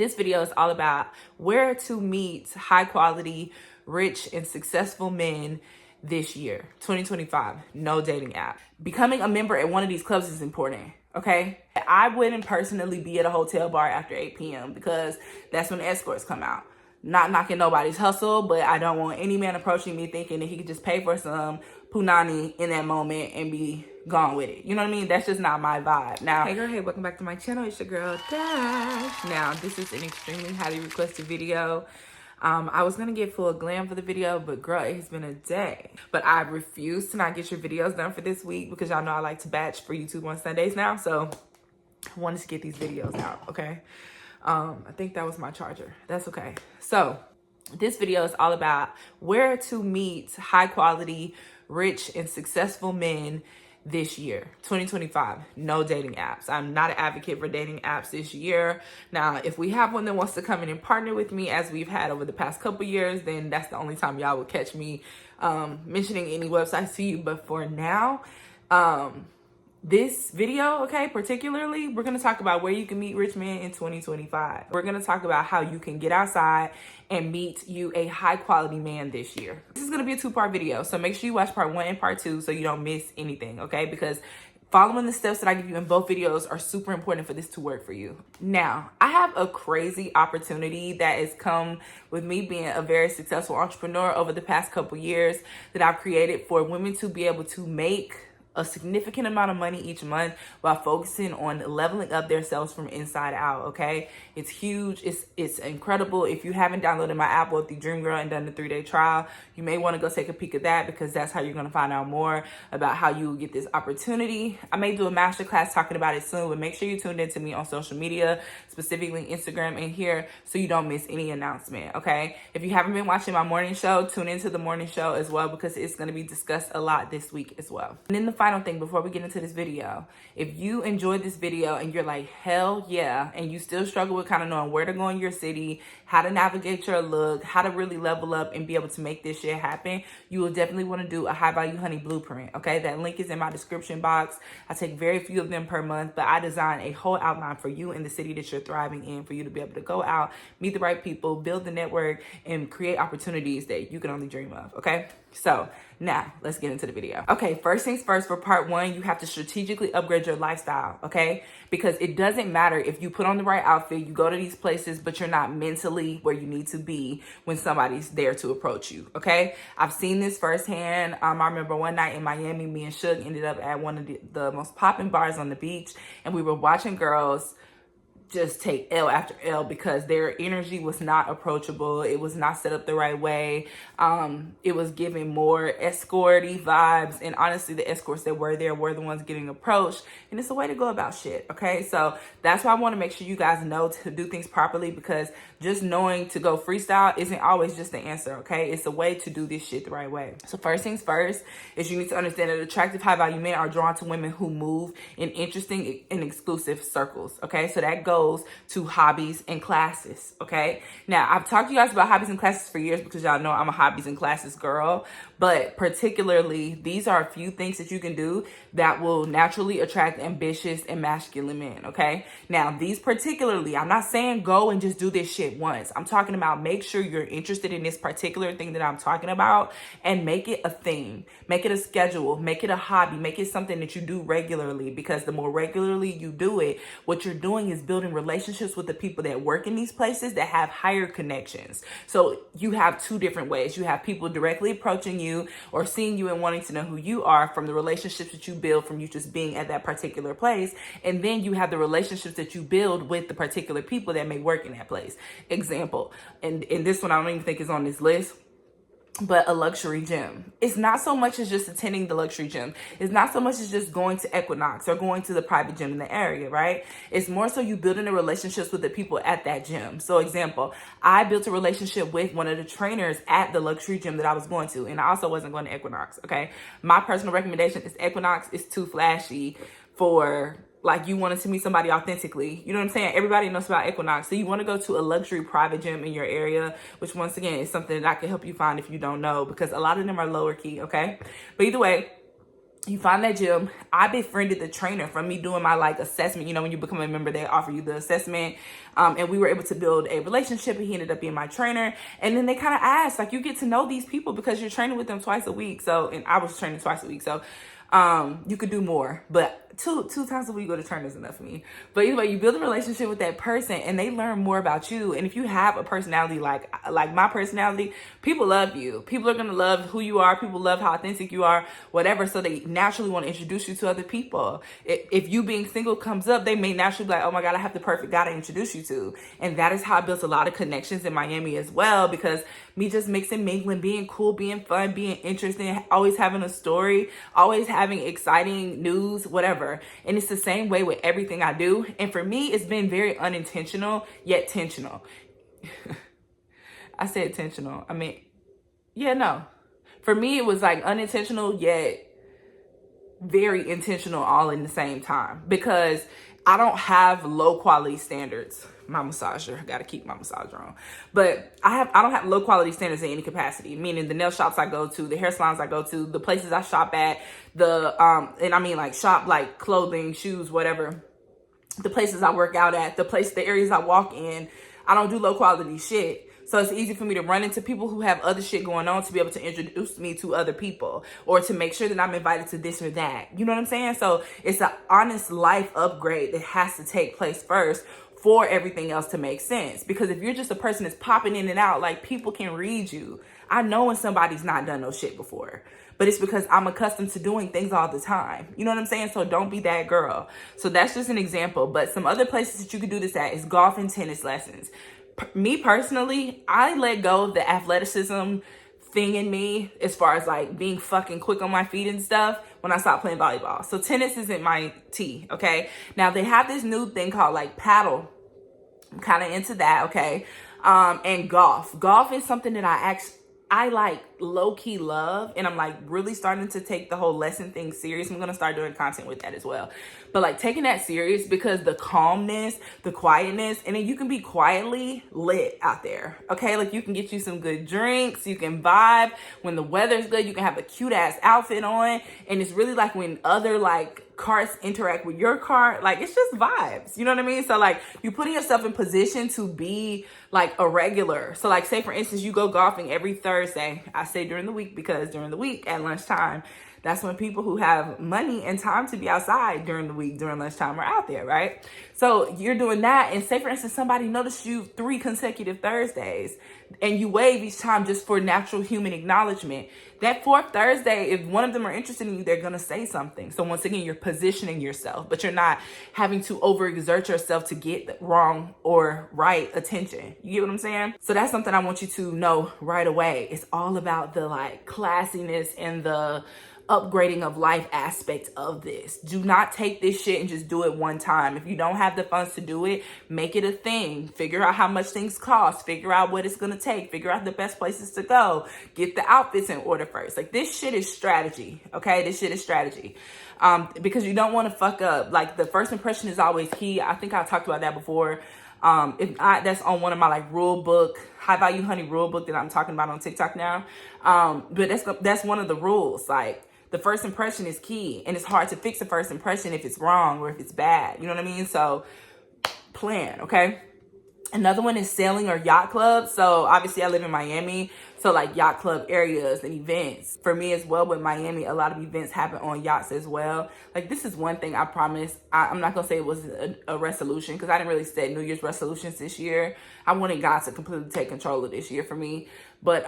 This video is all about where to meet high quality, rich, and successful men this year, 2025. No dating app. Becoming a member at one of these clubs is important, okay? I wouldn't personally be at a hotel bar after 8 p.m. because that's when the escorts come out. Not knocking nobody's hustle, but I don't want any man approaching me thinking that he could just pay for some punani in that moment and be gone with it. You know what I mean? That's just not my vibe. Now, hey girl, hey, welcome back to my channel. It's your girl, Dash. Now, this is an extremely highly requested video. I was gonna get full glam for the video, but girl, it has been a day. But I refuse to not get your videos done for this week because y'all know I like to batch for YouTube on Sundays now. So I wanted to get these videos out, okay? I think that was my charger. That's okay. So this video is all about where to meet high quality, rich, and successful men this year, 2025. No dating apps. I'm not an advocate for dating apps this year. Now, if we have one that wants to come in and partner with me as we've had over the past couple years, then that's the only time y'all will catch me mentioning any websites to you. But for now, this video, okay, particularly, we're going to talk about where you can meet rich men in 2025. We're going to talk about how you can get outside and meet you a high quality man this year. This is going to be a 2-part video, so make sure you watch part 1 and part 2 so you don't miss anything, okay? Because following the steps that I give you in both videos are super important for this to work for you. Now, I have a crazy opportunity that has come with me being a very successful entrepreneur over the past couple years that I've created for women to be able to make a significant amount of money each month while focusing on leveling up their selves from inside out, okay? It's huge. It's incredible. If you haven't downloaded my app with the Dream Girl and done the 3-day trial, you may want to go take a peek at that because that's how you're going to find out more about how you will get this opportunity. I may do a masterclass talking about it soon, but make sure you tune in to me on social media, specifically Instagram and here, so you don't miss any announcement, okay? If you haven't been watching my morning show, tune into the morning show as well because it's going to be discussed a lot this week as well. And then the final thing before we get into this video, if you enjoyed this video and you're like, hell yeah, and you still struggle with kind of knowing where to go in your city, how to navigate your look, how to really level up and be able to make this shit happen, you will definitely want to do a high value honey blueprint, okay? That link is in my description box. I take very few of them per month, but I design a whole outline for you in the city that you're thriving in for you to be able to go out, meet the right people, build the network, and create opportunities that you can only dream of, okay? So now let's get into the video. Okay, first things first, for part 1, you have to strategically upgrade your lifestyle, okay? Because it doesn't matter if you put on the right outfit, you go to these places, but you're not mentally where you need to be when somebody's there to approach you, okay? I've seen this firsthand. I remember one night in Miami, me and Suge ended up at one of the most popping bars on the beach, and we were watching girls just take L after L because their energy was not approachable. It was not set up the right way. It was giving more escorty vibes. And honestly, the escorts that were there were the ones getting approached. And it's a way to go about shit, okay? So that's why I want to make sure you guys know to do things properly because just knowing to go freestyle isn't always just the answer, okay? It's a way to do this shit the right way. So first things first is you need to understand that attractive high value men are drawn to women who move in interesting and exclusive circles, okay? So that goes to hobbies and classes, okay? Now, I've talked to you guys about hobbies and classes for years because y'all know I'm a hobbies and classes girl, but particularly, these are a few things that you can do that will naturally attract ambitious and masculine men, okay? Now, these particularly, I'm not saying go and just do this shit once. I'm talking about make sure you're interested in this particular thing that I'm talking about and make it a thing. Make it a schedule. Make it a hobby. Make it something that you do regularly because the more regularly you do it, what you're doing is building relationships with the people that work in these places that have higher connections. So you have 2 different ways. You have people directly approaching you or seeing you and wanting to know who you are from the relationships that you build from you just being at that particular place. And then you have the relationships that you build with the particular people that may work in that place. Example, and this one I don't even think is on this list, but a luxury gym. It's not so much as just attending the luxury gym. It's not so much as just going to Equinox or going to the private gym in the area, right? It's more so you building the relationships with the people at that gym. So example, I built a relationship with one of the trainers at the luxury gym that I was going to, and I also wasn't going to Equinox, okay? My personal recommendation is Equinox is too flashy for like you wanted to meet somebody authentically. You know what I'm saying? Everybody knows about Equinox. So you want to go to a luxury private gym in your area, which once again is something that I can help you find if you don't know, because a lot of them are lower key, okay? But either way, You find that gym. I befriended the trainer from me doing my like assessment. You know, when you become a member, they offer you the assessment. And we were able to build a relationship, and he ended up being my trainer. And then they kind of asked, like, you get to know these people because you're training with them twice a week. So, and I was training twice a week. So, you could do more, but two times a week go to train is enough for me. But anyway, you build a relationship with that person and they learn more about you. And if you have a personality like my personality, people love you. People are going to love who you are. People love how authentic you are, whatever. So they naturally want to introduce you to other people. If you being single comes up, they may naturally be like, oh my God, I have the perfect guy to introduce you to. And that is how I built a lot of connections in Miami as well, because me just mixing, mingling, being cool, being fun, being interesting, always having a story, always having exciting news, whatever. And it's the same way with everything I do. And for me, it's been very unintentional, yet intentional. I said intentional. I mean, yeah, no. For me, it was like unintentional, yet very intentional all in the same time, because I don't have low quality standards. My massager, I gotta keep my massager on. But I don't have low quality standards in any capacity, meaning the nail shops I go to, the hair salons I go to, the places I shop at, and I mean like shop like clothing, shoes, whatever, the places I work out at, the areas I walk in, I don't do low quality shit. So it's easy for me to run into people who have other shit going on to be able to introduce me to other people, or to make sure that I'm invited to this or that. You know what I'm saying? So it's an honest life upgrade that has to take place first for everything else to make sense. Because if you're just a person that's popping in and out, like, people can read you. I know when somebody's not done no shit before, but it's because I'm accustomed to doing things all the time. You know what I'm saying? So don't be that girl. So that's just an example. But some other places that you could do this at is golf and tennis lessons. Me personally, I let go of the athleticism thing in me as far as like being fucking quick on my feet and stuff when I stopped playing volleyball. So tennis isn't my tea, okay? Now they have this new thing called like paddle. I'm kind of into that, okay? And golf. Golf is something that I like low-key love, and I'm like really starting to take the whole lesson thing serious. I'm gonna start doing content with that as well. But like taking that serious, because the calmness, the quietness, and then you can be quietly lit out there, okay? Like you can get you some good drinks, you can vibe. When the weather's good, you can have a cute ass outfit on, and it's really like when other like carts interact with your cart, like it's just vibes, you know what I mean? So like you putting yourself in position to be like a regular. So like say for instance, you go golfing every Thursday. I say during the week because during the week at lunchtime, that's when people who have money and time to be outside during the week, during lunchtime, are out there, right? So you're doing that, and say for instance, somebody noticed you 3 consecutive Thursdays, and you wave each time just for natural human acknowledgement. That 4th Thursday, if one of them are interested in you, they're gonna say something. So once again, you're positioning yourself, but you're not having to overexert yourself to get wrong or right attention. You get what I'm saying? So that's something I want you to know right away. It's all about the like classiness and the upgrading of life aspect of this. Do not take this shit and just do it one time. If you don't have the funds to do it, make it a thing. Figure out how much things cost. Figure out what it's gonna take. Figure out the best places to go. Get the outfits in order first. Like this shit is strategy, okay? This shit is strategy. Because you don't want to fuck up. Like the first impression is always key. I think I talked about that before. That's on one of my like rule book, high value honey rule book that I'm talking about on TikTok now. But that's one of the rules. Like the first impression is key, and it's hard to fix the first impression if it's wrong or if it's bad. You know what I mean? So plan, okay? Another one is sailing or yacht clubs. So obviously I live in Miami, so like yacht club areas and events. For me as well with Miami, a lot of events happen on yachts as well. Like this is one thing I promise. I'm not gonna say it was a resolution, because I didn't really set New Year's resolutions this year. I wanted God to completely take control of this year for me. But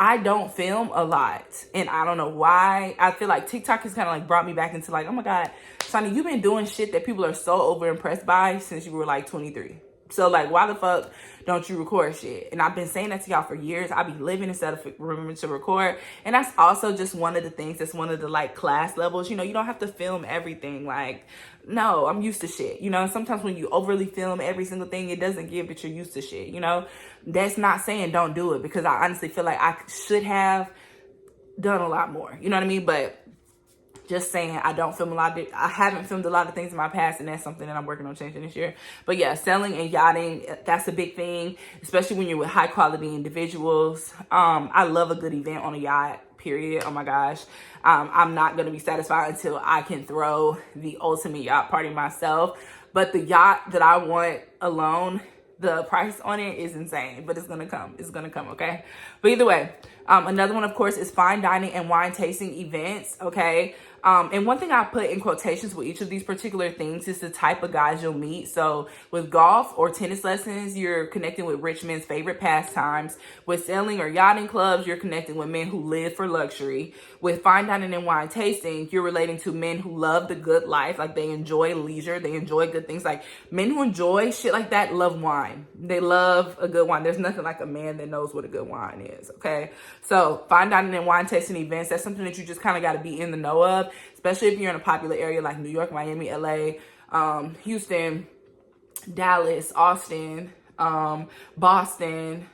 I don't film a lot, and I don't know why. I feel like TikTok has kind of like brought me back into like, oh my God, Shani, you've been doing shit that people are so over impressed by since you were like 23. So like, why the fuck don't you record shit? And I've been saying that to y'all for years. I be living instead of remembering to record. And that's also just one of the things, that's one of the like class levels. You know, you don't have to film everything. Like, no, I'm used to shit. You know, sometimes when you overly film every single thing, it doesn't give that you're used to shit. You know, that's not saying don't do it, because I honestly feel like I should have done a lot more. You know what I mean? But just saying, I don't film a lot. I haven't filmed a lot of things in my past, and that's something that I'm working on changing this year. But yeah, sailing and yachting, that's a big thing, especially when you're with high quality individuals. I love a good event on a yacht. period. Oh my gosh. I'm not going to be satisfied until I can throw the ultimate yacht party myself. But the yacht that I want alone, the price on it is insane, but it's going to come. It's going to come, okay? But either way, another one, of course, is fine dining and wine tasting events, okay? And one thing I put in quotations with each of these particular things is the type of guys you'll meet. So with golf or tennis lessons, you're connecting with rich men's favorite pastimes. With sailing or yachting clubs, you're connecting with men who live for luxury. With fine dining and wine tasting, you're relating to men who love the good life. Like they enjoy leisure. They enjoy good things. Like men who enjoy shit like that love wine. They love a good wine. There's nothing like a man that knows what a good wine is, okay? So fine dining and wine tasting events, that's something that you just kind of got to be in the know of, especially if you're in a popular area like New York, Miami, LA, Houston, Dallas, Austin, Boston,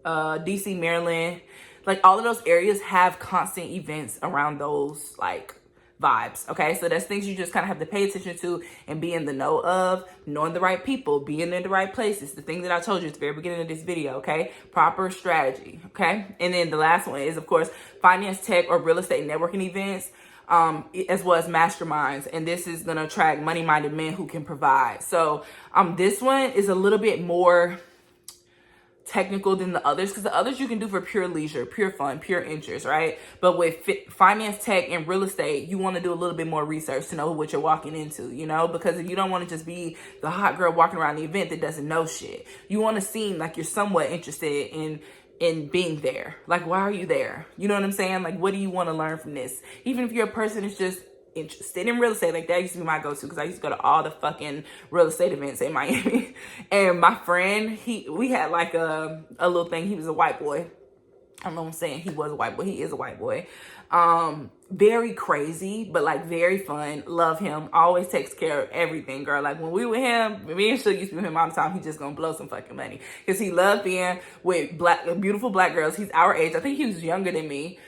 DC, Maryland. Like all of those areas have constant events around those like vibes, okay? So that's things you just kind of have to pay attention to and be in the know of, knowing the right people, being in the right places. The thing that I told you at the very beginning of this video, okay? Proper strategy, okay? And then the last one is, of course, finance, tech, or real estate networking events, as well as masterminds. And this is going to attract money-minded men who can provide. So this one is a little bit more technical than the others, because the others you can do for pure leisure, pure fun, pure interest, right? But with finance, tech, and real estate, you want to do a little bit more research to know what you're walking into, you know, because if you don't want to just be the hot girl walking around the event that doesn't know shit, you want to seem like you're somewhat interested in being there. Like, why are you there? You know what I'm saying? Like, what do you want to learn from this? Even if you're a person that's just interested in real estate, like that used to be my go-to, because I used to go to all the fucking real estate events in Miami. And my friend, we had like a little thing. He was a white boy. I don't know what I'm saying. He was a white boy. He is a white boy. Very crazy, but like very fun. Love him. Always takes care of everything, girl. Like when we with him, me and Suge used to be with him all the time. He just gonna blow some fucking money because he loved being with beautiful black girls. He's our age. I think he was younger than me.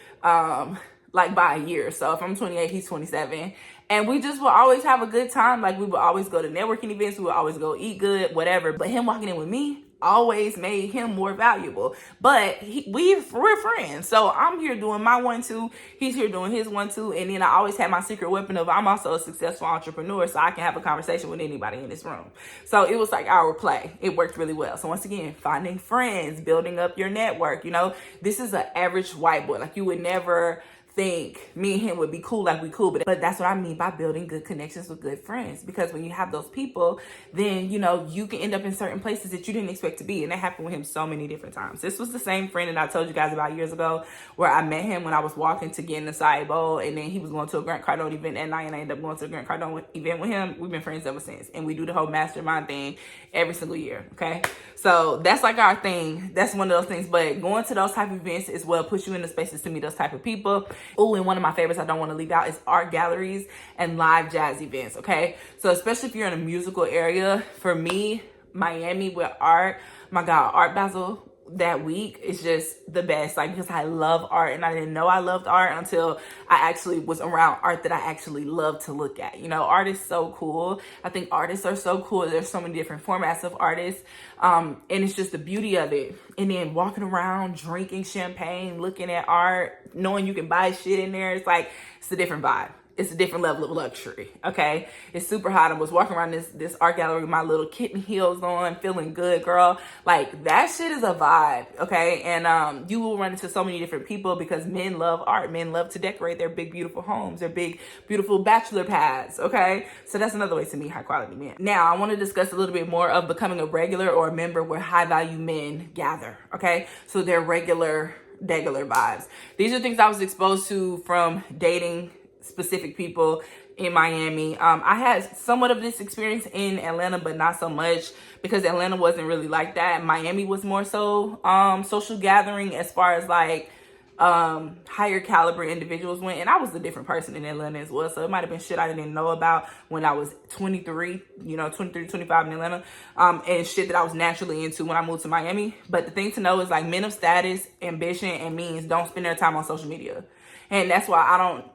Like by a year. So if I'm 28, he's 27. And we just will always have a good time. Like we would always go to networking events. We would always go eat good, whatever. But him walking in with me always made him more valuable. But we're friends. So I'm here doing my 1-2. He's here doing his 1-2. And then I always have my secret weapon of I'm also a successful entrepreneur. So I can have a conversation with anybody in this room. So it was like our play. It worked really well. So once again, finding friends, building up your network. You know, this is an average white boy. Like you would never think me and him would be cool like we cool, but that's what I mean by building good connections with good friends, because when you have those people, then you know you can end up in certain places that you didn't expect to be. And that happened with him so many different times. This was the same friend that I told you guys about years ago, where I met him when I was walking to get in the acai bowl, and then he was going to a Grant Cardone event at night, and I ended up going to a Grant Cardone event with him. We've been friends ever since, and we do the whole mastermind thing every single year. Okay, so that's like our thing. That's one of those things. But going to those type of events as well puts you in the spaces to meet those type of people. Oh, and one of my favorites I don't want to leave out is art galleries and live jazz events, okay? So especially if you're in a musical area, for me, Miami with art, my God, Art Basel that week is just the best, like, because I love art, and I didn't know I loved art until I actually was around art that I actually love to look at. You know, art is so cool. I think artists are so cool. There's so many different formats of artists, and it's just the beauty of it. And then walking around, drinking champagne, looking at art, knowing you can buy shit in there, it's like, it's a different vibe. It's a different level of luxury, okay? It's super hot. I was walking around this art gallery with my little kitten heels on, feeling good, girl. Like, that shit is a vibe, okay? And you will run into so many different people because men love art. Men love to decorate their big, beautiful homes, their big, beautiful bachelor pads, okay? So that's another way to meet high-quality men. Now, I want to discuss a little bit more of becoming a regular or a member where high-value men gather, okay? So they're regular vibes. These are things I was exposed to from dating specific people in Miami. I had somewhat of this experience in Atlanta, but not so much, because Atlanta wasn't really like that. Miami was more so social gathering as far as like higher caliber individuals went. And I was a different person in Atlanta as well, so it might have been shit I didn't know about when I was 23, 25 in Atlanta, and shit that I was naturally into when I moved to Miami. But the thing to know is, like, men of status, ambition, and means don't spend their time on social media. And that's why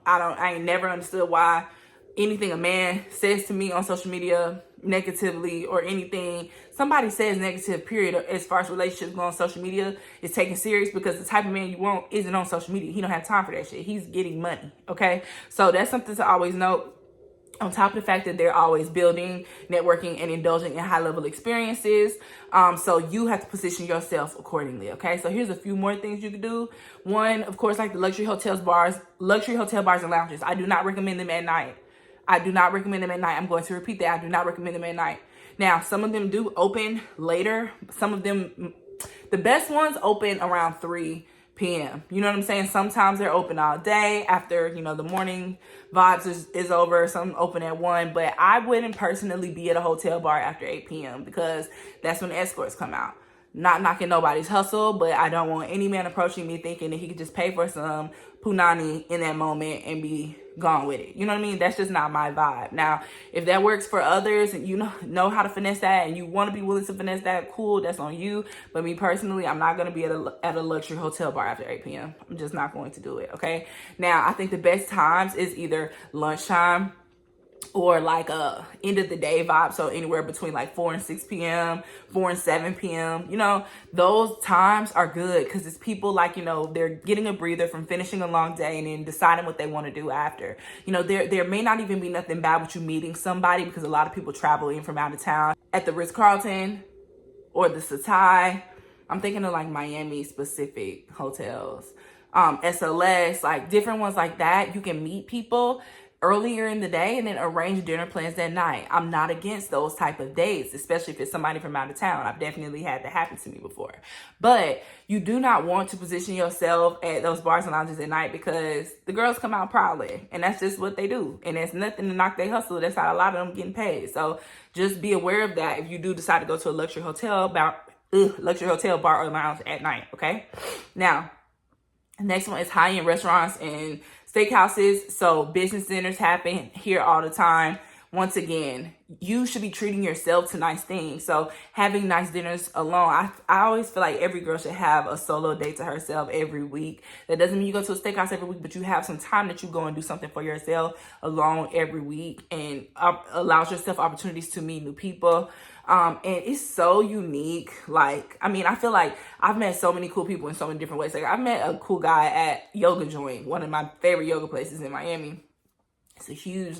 I ain't never understood why anything a man says to me on social media negatively or anything somebody says negative, period, as far as relationships go on social media, is taken serious, because the type of man you want isn't on social media. He don't have time for that shit. He's getting money, okay? So that's something to always note. On top of the fact that they're always building, networking, and indulging in high-level experiences. So you have to position yourself accordingly, okay? So here's a few more things you can do. One, of course, like the luxury hotel bars and lounges. I do not recommend them at night. I do not recommend them at night. I'm going to repeat that. I do not recommend them at night. Now, some of them do open later. Some of them, the best ones open around 3 p.m. You know what I'm saying? Sometimes they're open all day after, you know, the morning vibes is over. Some open at 1, but I wouldn't personally be at a hotel bar after 8 p.m. because that's when escorts come out. Not knocking nobody's hustle, but I don't want any man approaching me thinking that he could just pay for some punani in that moment and be gone with it. You know what I mean? That's just not my vibe. Now, if that works for others and you know how to finesse that and you want to be willing to finesse that, cool, that's on you. But me personally, I'm not going to be at a luxury hotel bar after 8 p.m. I'm just not going to do it, okay? Now, I think the best times is either lunchtime or like a end of the day vibe. So anywhere between like 4 and 6 p.m., 4 and 7 p.m., you know, those times are good because it's people like, you know, they're getting a breather from finishing a long day and then deciding what they want to do after. You know, there may not even be nothing bad with you meeting somebody, because a lot of people travel in from out of town at the Ritz-Carlton or the Satai. I'm thinking of like Miami specific hotels, SLS, like different ones like that. You can meet people earlier in the day and then arrange dinner plans that night. I'm not against those type of dates, especially if it's somebody from out of town. I've definitely had that happen to me before. But you do not want to position yourself at those bars and lounges at night, because the girls come out prowling, and that's just what they do. And there's nothing to knock their hustle. That's how a lot of them getting paid. So just be aware of that if you do decide to go to a luxury hotel bar or lounge at night, okay? Now, the next one is high-end restaurants and steakhouses. So business dinners happen here all the time. Once again, you should be treating yourself to nice things. So having nice dinners alone, I always feel like every girl should have a solo date to herself every week. That doesn't mean you go to a steakhouse every week, but you have some time that you go and do something for yourself alone every week, and allows yourself opportunities to meet new people. And it's so unique. Like, I mean, I feel like I've met so many cool people in so many different ways. Like, I met a cool guy at Yoga Joint, one of my favorite yoga places in Miami. It's a huge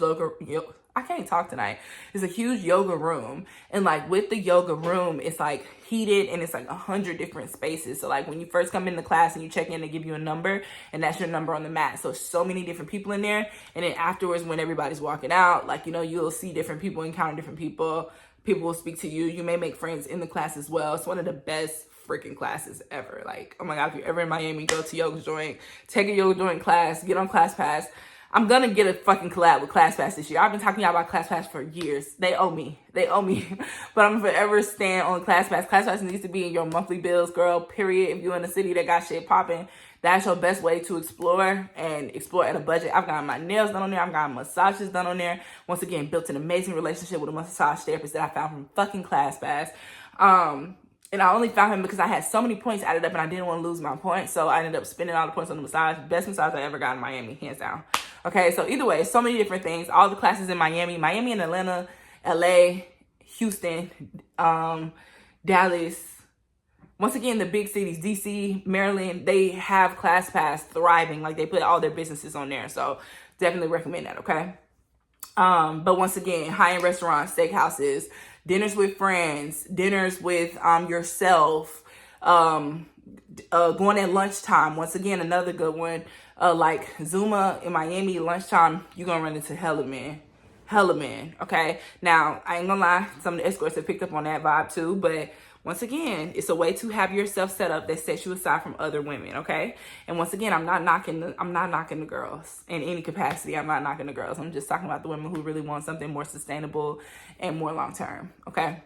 I can't talk tonight. It's a huge yoga room. And like with the yoga room, it's like heated and it's like 100 different spaces. So like when you first come into class and you check in, they give you a number and that's your number on the mat. So many different people in there. And then afterwards, when everybody's walking out, like, you know, you'll see different people, encounter different people. People will speak to you. You may make friends in the class as well. It's one of the best freaking classes ever. Like, oh my God, if you're ever in Miami, go to Yoga Joint, take a Yoga Joint class, get on ClassPass. I'm gonna get a fucking collab with ClassPass this year. I've been talking to y'all about ClassPass for years. They owe me. But I'm forever stand on ClassPass. ClassPass needs to be in your monthly bills, girl, period. If you're in a city that got shit popping, that's your best way to explore at a budget. I've gotten my nails done on there. I've gotten massages done on there. Once again, built an amazing relationship with a massage therapist that I found from fucking ClassPass. And I only found him because I had so many points added up and I didn't want to lose my points. So I ended up spending all the points on the massage. Best massage I ever got in Miami, hands down. Okay, so either way, so many different things. All the classes in Miami and Atlanta, LA, Houston, Dallas. Once again, the big cities, DC, Maryland, they have ClassPass thriving. Like, they put all their businesses on there. So definitely recommend that, okay? But once again, high-end restaurants, steakhouses, dinners with friends, dinners with yourself, going at lunchtime. Once again, another good one. Like Zuma in Miami, lunchtime, you're going to run into hella men, okay? Now, I ain't gonna lie, some of the escorts have picked up on that vibe too, but once again, it's a way to have yourself set up that sets you aside from other women, okay? And once again, I'm not knocking the girls in any capacity. I'm not knocking the girls. I'm just talking about the women who really want something more sustainable and more long-term, okay?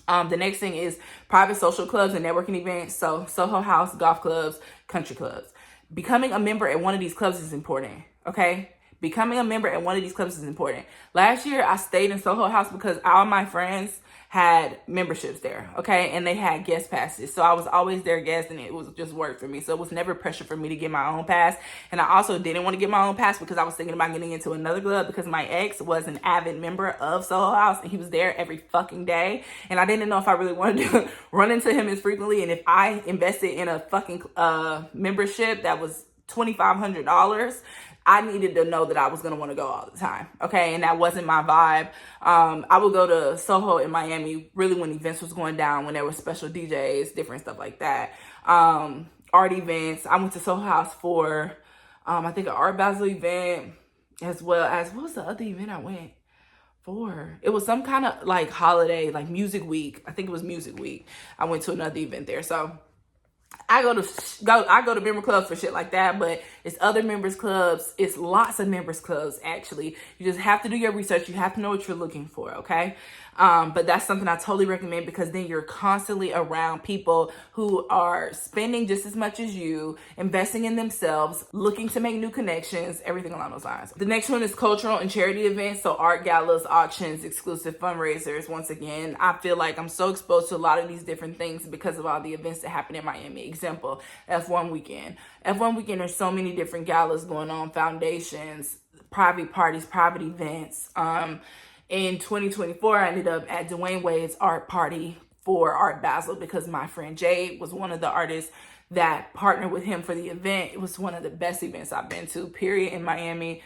The next thing is private social clubs and networking events. So Soho House, golf clubs, country clubs. Becoming a member at one of these clubs is important, okay? Becoming a member at one of these clubs is important. Last year, I stayed in Soho House because all my friends had memberships there, okay? And they had guest passes. So I was always their guest, and it was just work for me. So it was never pressure for me to get my own pass. And I also didn't want to get my own pass because I was thinking about getting into another club, because my ex was an avid member of Soho House, and he was there every fucking day. And I didn't know if I really wanted to run into him as frequently. And if I invested in a fucking membership that was $2,500, I needed to know that I was going to want to go all the time. Okay. And that wasn't my vibe. I would go to Soho in Miami really when events was going down, when there were special DJs, different stuff like that. Art events. I went to Soho House for, I think, an Art Basel event, as well as, what was the other event I went for? It was some kind of like holiday, like Music Week. I think it was Music Week. I went to another event there. So I go to member clubs for shit like that, but it's other members clubs. It's lots of members clubs, actually. You just have to do your research. You have to know what you're looking for, okay? But that's something I totally recommend, because then you're constantly around people who are spending just as much as you, investing in themselves, looking to make new connections, everything along those lines. The next one is cultural and charity events. So art galas, auctions, exclusive fundraisers. Once again, I feel like I'm so exposed to a lot of these different things because of all the events that happen in Miami. Example, F1 weekend. F1 weekend, there's so many different galas going on, foundations, private parties, private events. In 2024, I ended up at Dwayne Wade's art party for Art Basel, because my friend Jade was one of the artists that partnered with him for the event. It was one of the best events I've been to, period, in Miami.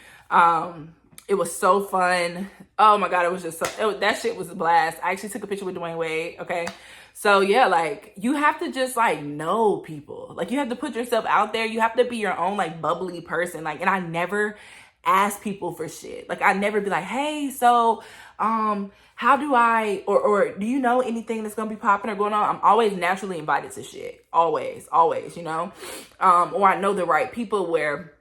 It was so fun. Oh my God, it was just that shit was a blast. I actually took a picture with Dwayne Wade, okay? So yeah, like, you have to just like know people. Like, you have to put yourself out there. You have to be your own like bubbly person. Like, and I never ask people for shit. Like, I never be like, hey, so how do I, or do you know anything that's gonna be popping or going on? I'm always naturally invited to shit. Always, you know? Or I know the right people, where,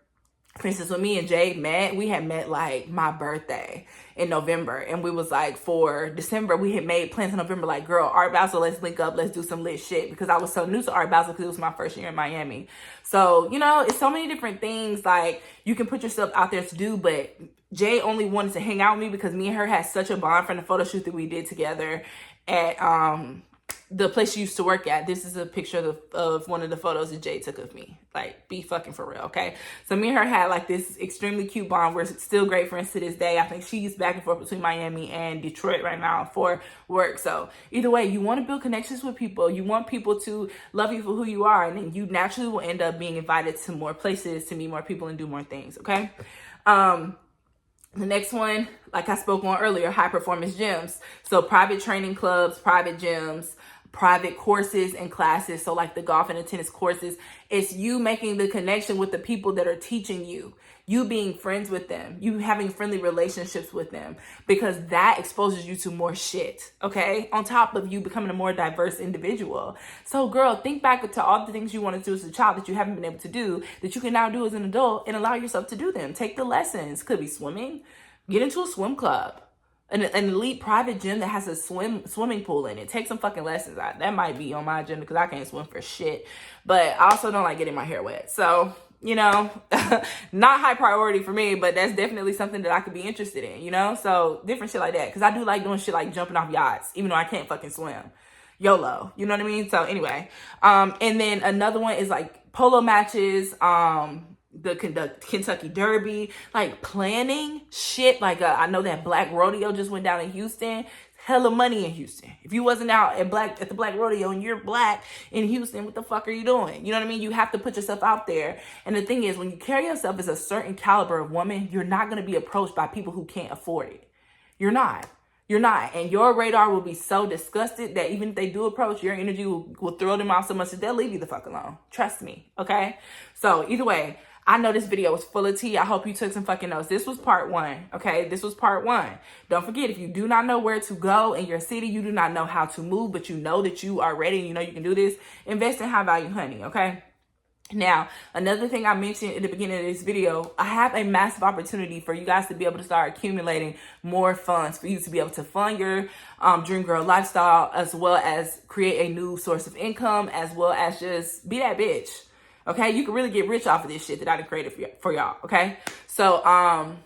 for instance, when me and Jade met, we had met like my birthday in November. And we was like, for December, we had made plans in November, like, girl, Art Basel, let's link up, let's do some lit shit. Because I was so new to Art Basel, because it was my first year in Miami. So, you know, it's so many different things like you can put yourself out there to do. But Jay only wanted to hang out with me because me and her had such a bond from the photo shoot that we did together at the place she used to work at. This is a picture of one of the photos that Jay took of me. Like, be fucking for real, okay? So me and her had like this extremely cute bond. We're still great friends to this day. I think she's back and forth between Miami and Detroit right now for work. So either way, you want to build connections with people. You want people to love you for who you are. And then you naturally will end up being invited to more places, to meet more people and do more things, okay? The next one, like I spoke on earlier, high performance gyms. So private training clubs, private gyms, private courses and classes. So like the golf and the tennis courses, it's you making the connection with the people that are teaching you, you being friends with them, you having friendly relationships with them, because that exposes you to more shit, okay? On top of you becoming a more diverse individual. So girl, think back to all the things you wanted to do as a child that you haven't been able to do, that you can now do as an adult, and allow yourself to do them. Take the lessons. Could be swimming. Get into a swim club. An elite private gym that has a swimming pool in it. Take some fucking lessons. That might be on my agenda, because I can't swim for shit. But I also don't like getting my hair wet. So, you know, not high priority for me, but that's definitely something that I could be interested in, you know? So different shit like that. Because I do like doing shit like jumping off yachts, even though I can't fucking swim. YOLO. You know what I mean? So anyway. And then another one is like polo matches, the Kentucky Derby, like planning shit. Like I know that Black Rodeo just went down in Houston. Hella money in Houston. If you wasn't out at the Black Rodeo and you're black in Houston, what the fuck are you doing? You know what I mean? You have to put yourself out there. And the thing is, when you carry yourself as a certain caliber of woman, you're not going to be approached by people who can't afford it. You're not. And your radar will be so disgusted that even if they do approach, your energy will throw them off so much that they'll leave you the fuck alone. Trust me. Okay? So either way, I know this video was full of tea. I hope you took some fucking notes. This was part one, okay? This was part one. Don't forget, if you do not know where to go in your city, you do not know how to move, but you know that you are ready and you know you can do this, invest in high value honey, okay? Now, another thing I mentioned at the beginning of this video, I have a massive opportunity for you guys to be able to start accumulating more funds, for you to be able to fund your dream girl lifestyle, as well as create a new source of income, as well as just be that bitch. Okay, you can really get rich off of this shit that I done created for y'all, okay? So, I'm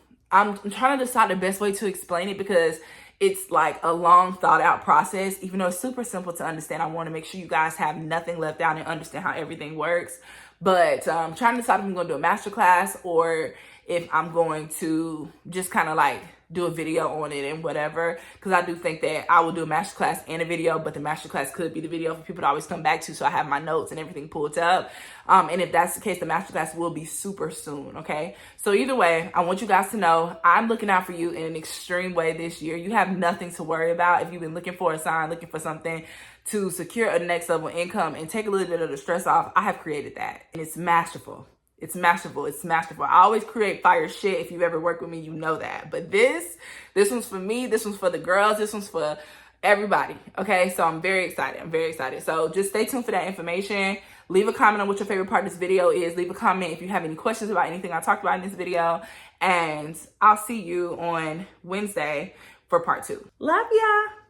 trying to decide the best way to explain it, because it's like a long thought out process. Even though it's super simple to understand, I want to make sure you guys have nothing left out and understand how everything works. But trying to decide if I'm going to do a masterclass or if I'm going to just kind of like do a video on it and whatever. Because I do think that I will do a masterclass and a video, but the masterclass could be the video for people to always come back to. So I have my notes and everything pulled up. And if that's the case, the masterclass will be super soon. Okay. So either way, I want you guys to know I'm looking out for you in an extreme way this year. You have nothing to worry about. If you've been looking for a sign, looking for something to secure a next level income and take a little bit of the stress off, I have created that. And it's masterful. It's masterful. It's masterful. I always create fire shit. If you've ever worked with me, you know that. But this one's for me. This one's for the girls. This one's for everybody. Okay. So I'm very excited. I'm very excited. So just stay tuned for that information. Leave a comment on what your favorite part of this video is. Leave a comment if you have any questions about anything I talked about in this video. And I'll see you on Wednesday for part 2. Love ya.